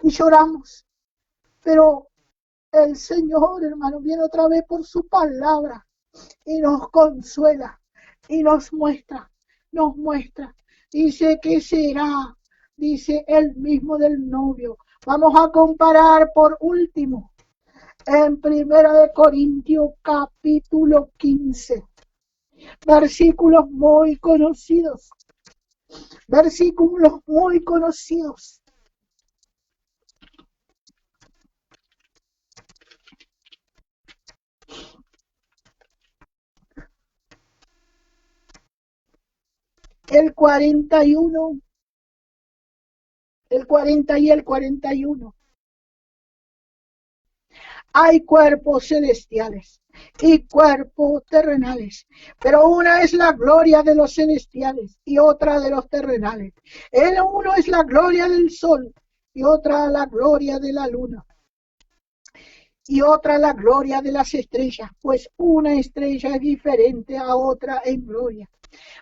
y lloramos, pero el Señor, hermano, viene otra vez por su palabra y nos consuela y nos muestra. Dice que será, dice el mismo del novio. Vamos a comparar por último en 1 Corintios capítulo 15, versículos muy conocidos. Versículos muy conocidos. El 41, el 40 y el 41. Hay cuerpos celestiales y cuerpos terrenales, pero una es la gloria de los celestiales y otra de los terrenales. El uno es la gloria del sol y otra la gloria de la luna y otra la gloria de las estrellas, pues una estrella es diferente a otra en gloria.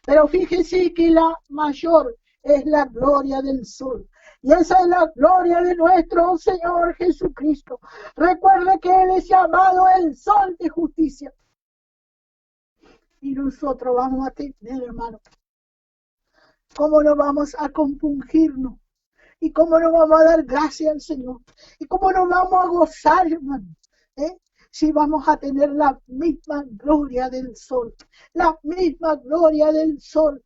Pero fíjese que la mayor es la gloria del sol. Y esa es la gloria de nuestro Señor Jesucristo. Recuerde que Él es llamado el sol de justicia. Y nosotros vamos a tener, hermano. ¿Cómo no vamos a compungirnos? ¿Y cómo no vamos a dar gracias al Señor? ¿Y cómo no vamos a gozar, hermano? Si vamos a tener la misma gloria del sol. La misma gloria del sol.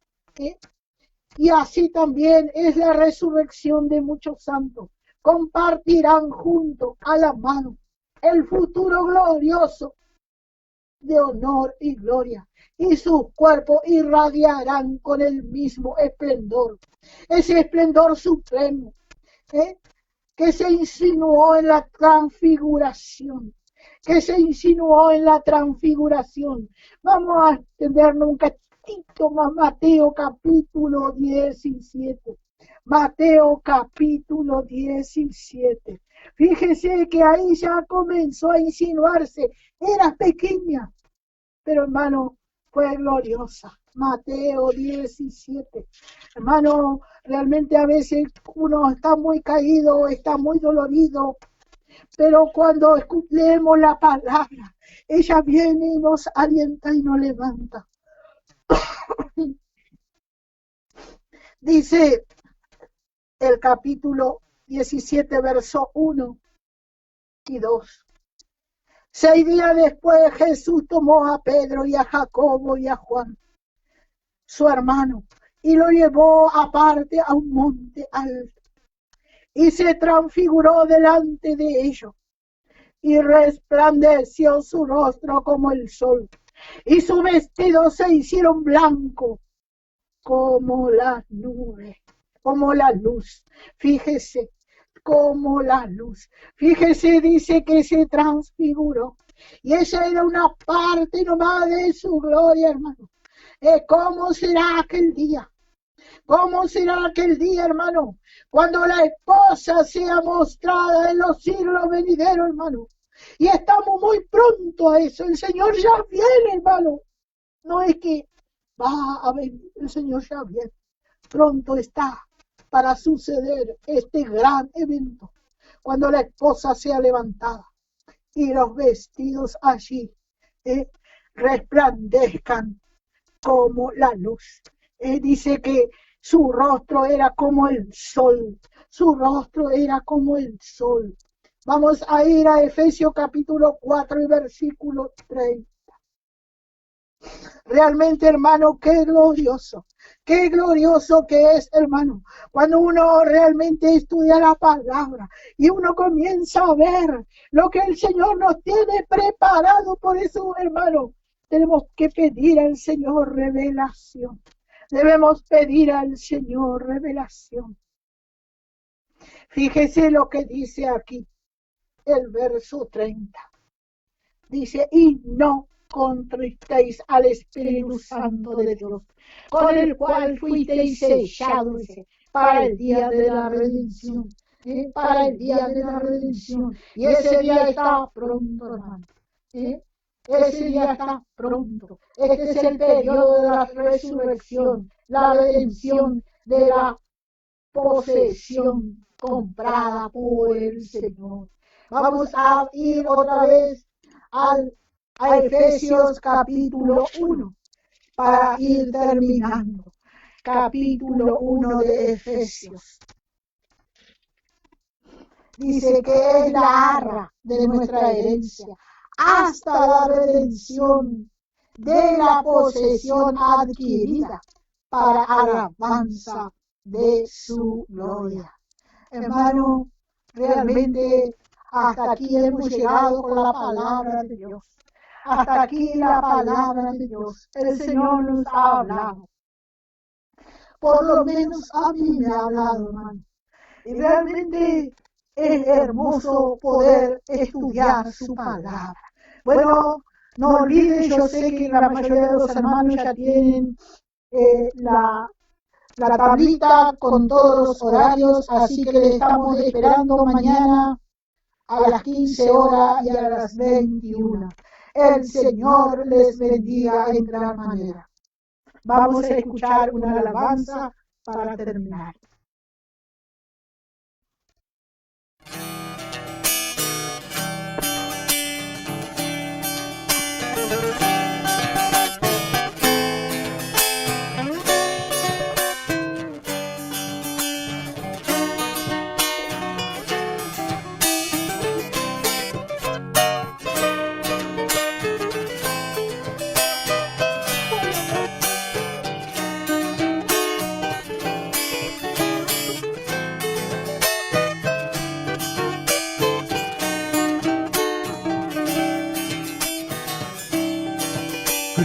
Y así también es la resurrección de muchos santos. Compartirán juntos a la mano el futuro glorioso de honor y gloria, y sus cuerpos irradiarán con el mismo esplendor, ese esplendor supremo que se insinuó en la transfiguración, Vamos a extendernos un cachito más, Mateo capítulo 17. Mateo capítulo 17. Fíjese que ahí ya comenzó a insinuarse. Era pequeña, pero hermano, fue gloriosa. Mateo 17. Hermano, realmente a veces uno está muy caído, está muy dolorido, pero cuando leemos la palabra, ella viene y nos alienta y nos levanta. Dice el capítulo 17, verso 1 y 2. 6 días después Jesús tomó a Pedro y a Jacobo y a Juan, su hermano, y lo llevó aparte a un monte alto, y se transfiguró delante de ellos, y resplandeció su rostro como el sol, y sus vestidos se hicieron blancos como las nubes, como la luz. Fíjese, como la luz. Fíjese, dice que se transfiguró. Y esa era una parte nomás de su gloria, hermano. ¿Cómo será aquel día? ¿Cómo será aquel día, hermano? Cuando la esposa sea mostrada en los siglos venideros, hermano. Y estamos muy pronto a eso. El Señor ya viene, hermano. No es que va a venir, el Señor ya viene. Pronto está para suceder este gran evento, cuando la esposa sea levantada y los vestidos allí resplandezcan como la luz. Dice que su rostro era como el sol, su rostro era como el sol. Vamos a ir a Efesios capítulo 4 y versículo 30. Realmente, hermano, qué glorioso que es, hermano, cuando uno realmente estudia la palabra y uno comienza a ver lo que el Señor nos tiene preparado. Por eso, hermano, tenemos que pedir al Señor revelación. Debemos pedir al Señor revelación. Fíjese lo que dice aquí, el verso 30. Dice, y no contristéis al Espíritu Santo de Dios, con el cual fuisteis sellados para el día de la redención. Para el día de la redención. Y ese día está pronto, hermano. Ese día está pronto. Este es el periodo de la resurrección, la redención de la posesión comprada por el Señor. Vamos a ir otra vez a Efesios capítulo 1 para ir terminando. Capítulo 1 de Efesios. Dice que es la arra de nuestra herencia hasta la redención de la posesión adquirida para alabanza de su gloria. Hermano, realmente hasta aquí hemos llegado con la palabra de Dios. Hasta aquí la palabra de Dios. El Señor nos ha hablado. Por lo menos a mí me ha hablado, hermano. Y realmente es hermoso poder estudiar su palabra. Bueno, no olviden, yo sé que la mayoría de los hermanos ya tienen la tablita con todos los horarios, así que le estamos esperando mañana a las 15 horas y a las 21. El Señor les bendiga en gran manera. Vamos a escuchar una alabanza para terminar.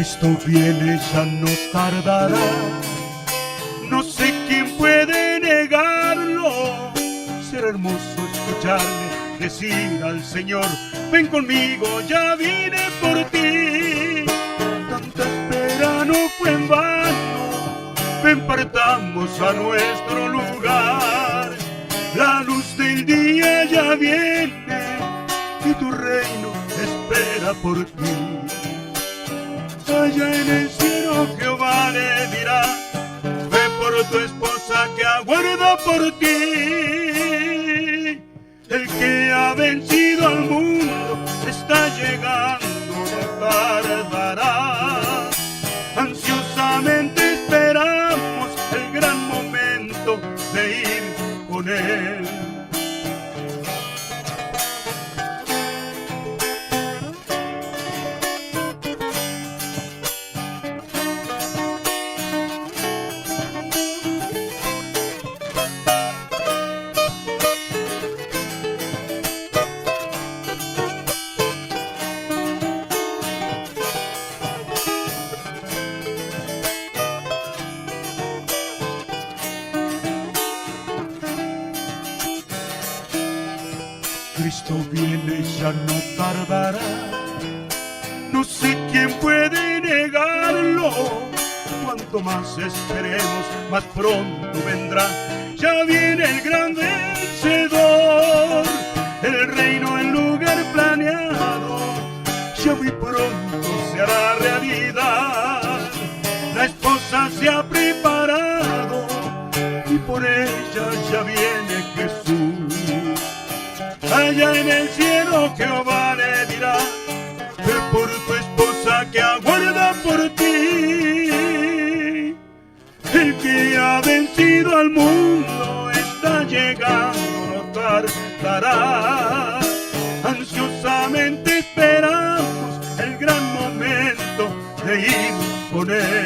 Cristo viene, ya no tardará. No sé quién puede negarlo. Será hermoso escucharle decir al Señor: ven conmigo, ya vine por ti. Tanta espera no fue en vano. Ven, partamos a nuestro lugar. La luz del día ya viene y tu reino espera por ti. Allá en el cielo Jehová le dirá: ve por tu esposa que aguarda por ti. El que ha vencido al mundo está llegando, no tardará. Ansiosamente esperamos el gran momento de ir con él. Cristo viene, ya no tardará. No sé quién puede negarlo. Cuanto más esperemos, más pronto vendrá. Ya viene el gran vencedor. El reino en lugar planeado ya muy pronto se hará realidad. La esposa se ha preparado y por ella ya viene Jesús. Allá en el cielo Jehová le dirá: ve por tu esposa que aguarda por ti. El que ha vencido al mundo está llegando, no tardará. Ansiosamente esperamos el gran momento de ir con él.